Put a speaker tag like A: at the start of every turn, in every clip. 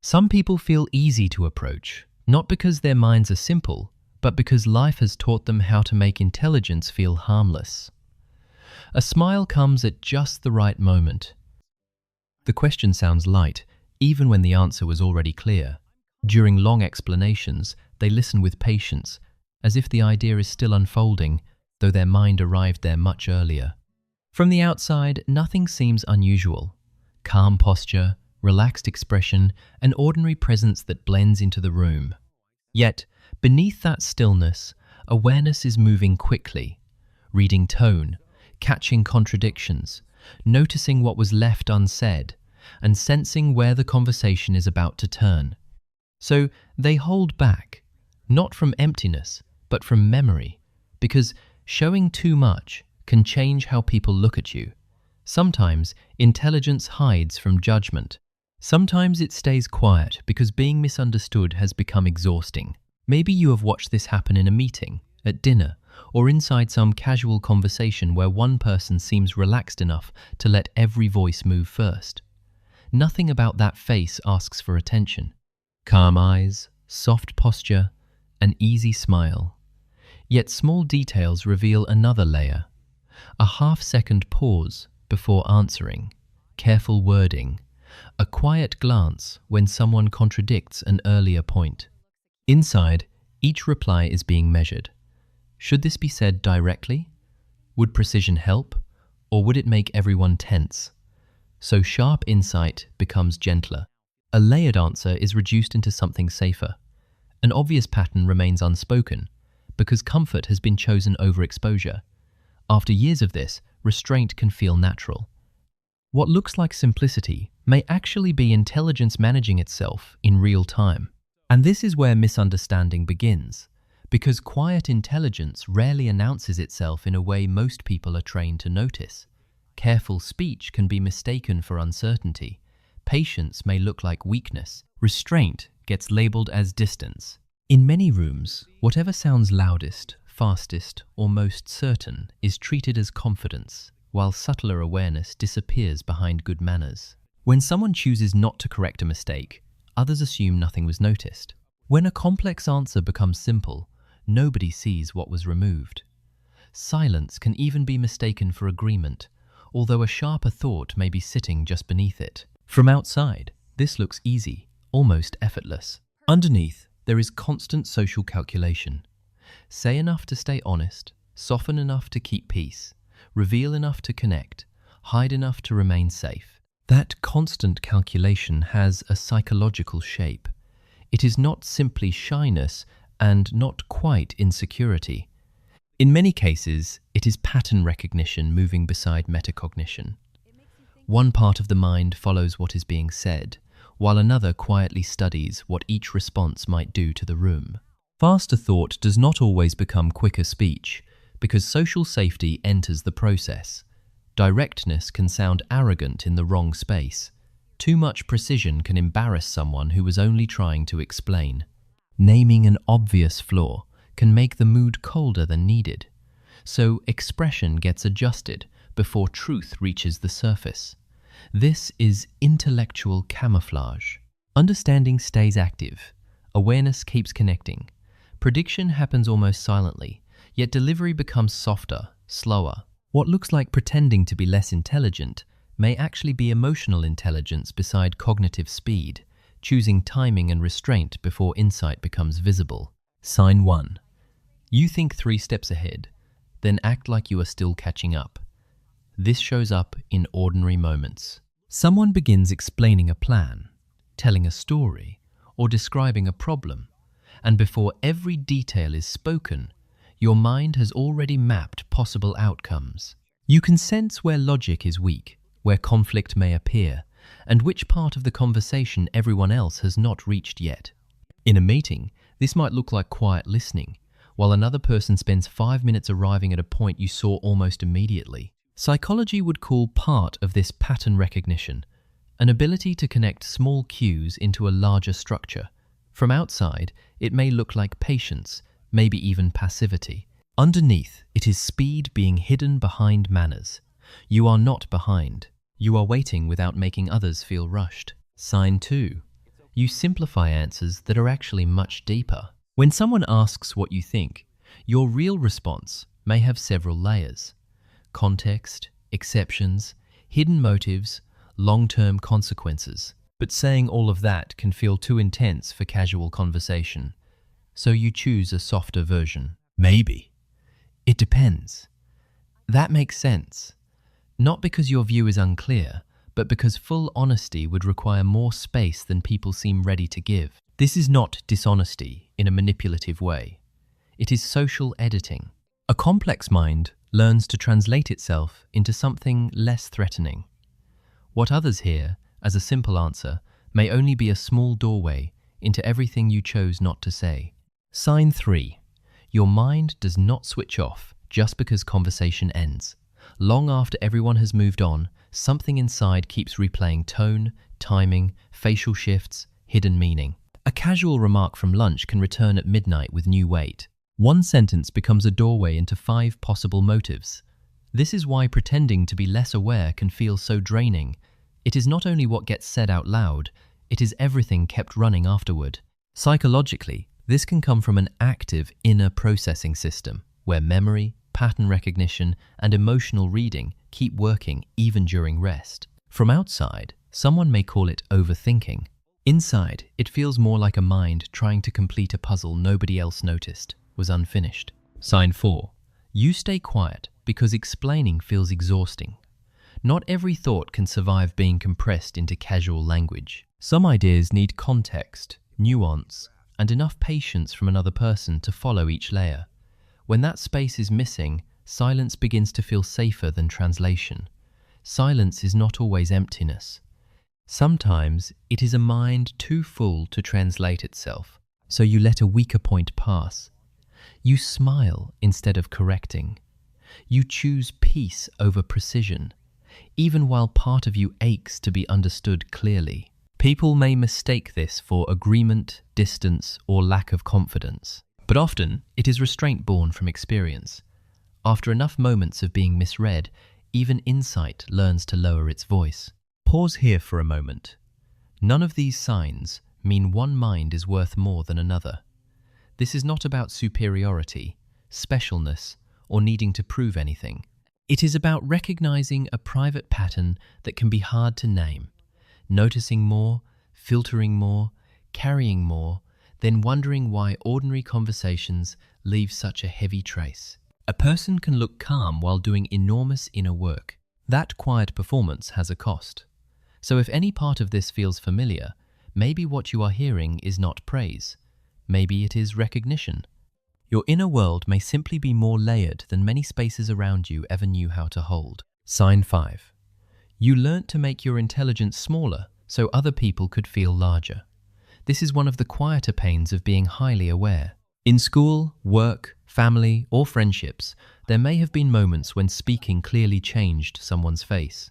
A: Some people feel easy to approach, not because their minds are simple, but because life has taught them how to make intelligence feel harmless. A smile comes at just the right moment. The question sounds light, even when the answer was already clear. During long explanations, they listen with patience, as if the idea is still unfolding, though their mind arrived there much earlier. From the outside, nothing seems unusual. Calm posture, relaxed expression, an ordinary presence that blends into the room. Yet, beneath that stillness, awareness is moving quickly, reading tone, catching contradictions, noticing what was left unsaid, and sensing where the conversation is about to turn. So they hold back, not from emptiness, but from memory, because showing too much can change how people look at you. Sometimes intelligence hides from judgment. Sometimes it stays quiet because being misunderstood has become exhausting. Maybe you have watched this happen in a meeting, at dinner, or inside some casual conversation where one person seems relaxed enough to let every voice move first. Nothing about that face asks for attention. Calm eyes, soft posture, an easy smile. Yet small details reveal another layer. A half-second pause before answering, careful wording, a quiet glance when someone contradicts an earlier point. Inside, each reply is being measured. Should this be said directly? Would precision help? Or would it make everyone tense? So sharp insight becomes gentler. A layered answer is reduced into something safer. An obvious pattern remains unspoken, because comfort has been chosen over exposure. After years of this, restraint can feel natural. What looks like simplicity may actually be intelligence managing itself in real time. And this is where misunderstanding begins, because quiet intelligence rarely announces itself in a way most people are trained to notice. Careful speech can be mistaken for uncertainty. Patience may look like weakness. Restraint gets labeled as distance. In many rooms, whatever sounds loudest, fastest, or most certain is treated as confidence, while subtler awareness disappears behind good manners. When someone chooses not to correct a mistake, others assume nothing was noticed. When a complex answer becomes simple, nobody sees what was removed. Silence can even be mistaken for agreement, although a sharper thought may be sitting just beneath it. From outside, this looks easy, almost effortless. Underneath, there is constant social calculation. Say enough to stay honest, soften enough to keep peace, reveal enough to connect, hide enough to remain safe. That constant calculation has a psychological shape. It is not simply shyness and not quite insecurity. In many cases, it is pattern recognition moving beside metacognition. One part of the mind follows what is being said, while another quietly studies what each response might do to the room. Faster thought does not always become quicker speech, because social safety enters the process. Directness can sound arrogant in the wrong space. Too much precision can embarrass someone who was only trying to explain. Naming an obvious flaw can make the mood colder than needed. So expression gets adjusted before truth reaches the surface. This is intellectual camouflage. Understanding stays active. Awareness keeps connecting. Prediction happens almost silently, yet delivery becomes softer, slower. What looks like pretending to be less intelligent may actually be emotional intelligence beside cognitive speed, choosing timing and restraint before insight becomes visible. Sign 1. You think 3 steps ahead, then act like you are still catching up. This shows up in ordinary moments. Someone begins explaining a plan, telling a story, or describing a problem, and before every detail is spoken, your mind has already mapped possible outcomes. You can sense where logic is weak, where conflict may appear, and which part of the conversation everyone else has not reached yet. In a meeting, this might look like quiet listening, while another person spends 5 minutes arriving at a point you saw almost immediately. Psychology would call part of this pattern recognition an ability to connect small cues into a larger structure. From outside, it may look like patience, maybe even passivity. Underneath, it is speed being hidden behind manners. You are not behind. You are waiting without making others feel rushed. Sign 2. You simplify answers that are actually much deeper. When someone asks what you think, your real response may have several layers: context, exceptions, hidden motives, long-term consequences. But saying all of that can feel too intense for casual conversation, so you choose a softer version. Maybe. It depends. That makes sense. Not because your view is unclear, but because full honesty would require more space than people seem ready to give. This is not dishonesty in a manipulative way. It is social editing. A complex mind learns to translate itself into something less threatening. What others hear as a simple answer may only be a small doorway into everything you chose not to say. Sign 3. Your mind does not switch off just because conversation ends. Long after everyone has moved on, something inside keeps replaying tone, timing, facial shifts, hidden meaning. A casual remark from lunch can return at midnight with new weight. One sentence becomes a doorway into 5 possible motives. This is why pretending to be less aware can feel so draining. It is not only what gets said out loud, it is everything kept running afterward. Psychologically, this can come from an active inner processing system, where memory, pattern recognition, and emotional reading keep working even during rest. From outside, someone may call it overthinking. Inside, it feels more like a mind trying to complete a puzzle nobody else noticed was unfinished. Sign 4. You stay quiet because explaining feels exhausting. Not every thought can survive being compressed into casual language. Some ideas need context, nuance, and enough patience from another person to follow each layer. When that space is missing, silence begins to feel safer than translation. Silence is not always emptiness. Sometimes it is a mind too full to translate itself, so you let a weaker point pass. You smile instead of correcting. You choose peace over precision, even while part of you aches to be understood clearly. People may mistake this for agreement, distance, or lack of confidence. But often, it is restraint born from experience. After enough moments of being misread, even insight learns to lower its voice. Pause here for a moment. None of these signs mean one mind is worth more than another. This is not about superiority, specialness, or needing to prove anything. It is about recognizing a private pattern that can be hard to name, noticing more, filtering more, carrying more, then wondering why ordinary conversations leave such a heavy trace. A person can look calm while doing enormous inner work. That quiet performance has a cost. So if any part of this feels familiar, maybe what you are hearing is not praise. Maybe it is recognition. Your inner world may simply be more layered than many spaces around you ever knew how to hold. Sign 5. You learnt to make your intelligence smaller so other people could feel larger. This is one of the quieter pains of being highly aware. In school, work, family, or friendships, there may have been moments when speaking clearly changed someone's face.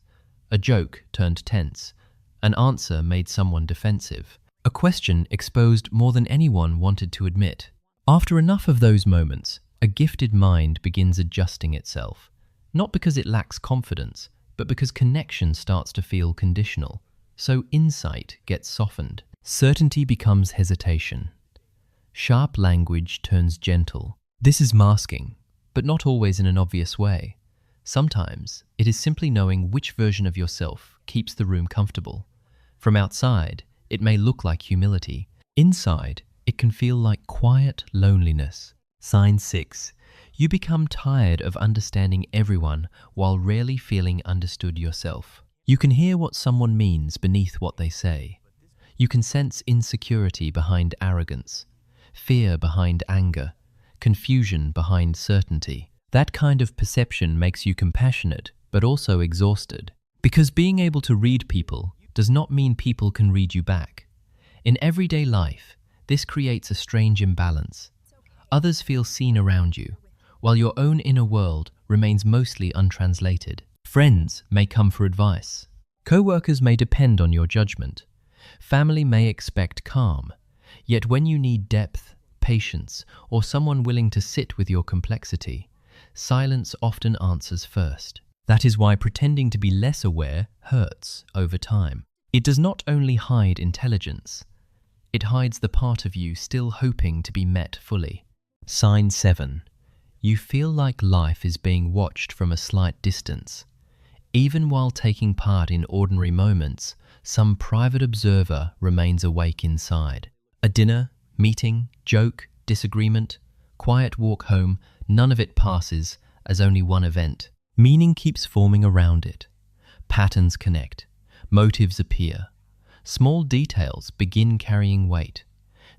A: A joke turned tense. An answer made someone defensive. A question exposed more than anyone wanted to admit. After enough of those moments, a gifted mind begins adjusting itself. Not because it lacks confidence, but because connection starts to feel conditional. So insight gets softened. Certainty becomes hesitation. Sharp language turns gentle. This is masking, but not always in an obvious way. Sometimes it is simply knowing which version of yourself keeps the room comfortable. From outside, it may look like humility. Inside, it can feel like quiet loneliness. Sign 6. You become tired of understanding everyone while rarely feeling understood yourself. You can hear what someone means beneath what they say. You can sense insecurity behind arrogance, fear behind anger, confusion behind certainty. That kind of perception makes you compassionate, but also exhausted. Because being able to read people does not mean people can read you back. In everyday life, this creates a strange imbalance. Others feel seen around you, while your own inner world remains mostly untranslated. Friends may come for advice. Co-workers may depend on your judgment. Family may expect calm. Yet when you need depth, patience, or someone willing to sit with your complexity, silence often answers first. That is why pretending to be less aware hurts over time. It does not only hide intelligence, It hides the part of you still hoping to be met fully. Sign 7. You feel like life is being watched from a slight distance. Even while taking part in ordinary moments, some private observer remains awake inside. A dinner, meeting, joke, disagreement, quiet walk home, none of it passes as only one event. Meaning keeps forming around it. Patterns connect. Motives appear. Small details begin carrying weight.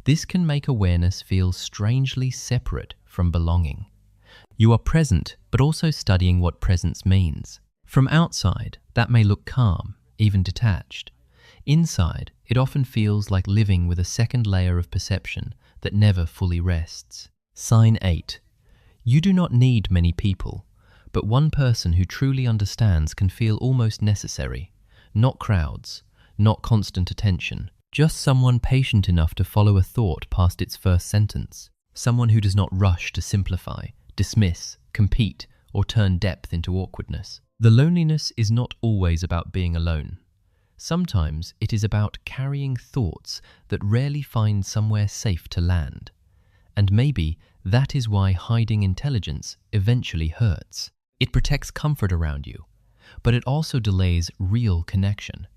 A: This can make awareness feel strangely separate from belonging. You are present, but also studying what presence means. From outside, that may look calm, even detached. Inside, it often feels like living with a second layer of perception that never fully rests. Sign 8. You do not need many people, but one person who truly understands can feel almost necessary. Not crowds, not constant attention, just someone patient enough to follow a thought past its first sentence. Someone who does not rush to simplify, dismiss, compete, or turn depth into awkwardness. The loneliness is not always about being alone. Sometimes it is about carrying thoughts that rarely find somewhere safe to land. And maybe that is why hiding intelligence eventually hurts. It protects comfort around you, but it also delays real connection.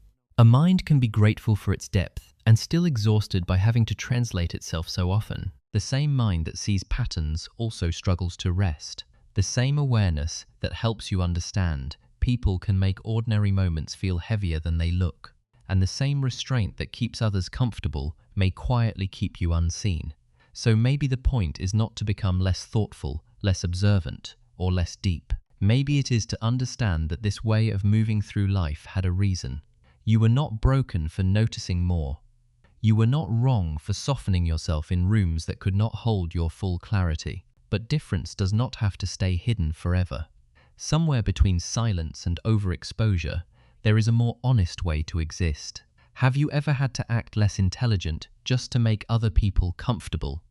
A: A mind can be grateful for its depth and still exhausted by having to translate itself so often. The same mind that sees patterns also struggles to rest. The same awareness that helps you understand people can make ordinary moments feel heavier than they look. And the same restraint that keeps others comfortable may quietly keep you unseen. So maybe the point is not to become less thoughtful, less observant, or less deep. Maybe it is to understand that this way of moving through life had a reason. You were not broken for noticing more. You were not wrong for softening yourself in rooms that could not hold your full clarity. But difference does not have to stay hidden forever. Somewhere between silence and overexposure, there is a more honest way to exist. Have you ever had to act less intelligent just to make other people comfortable?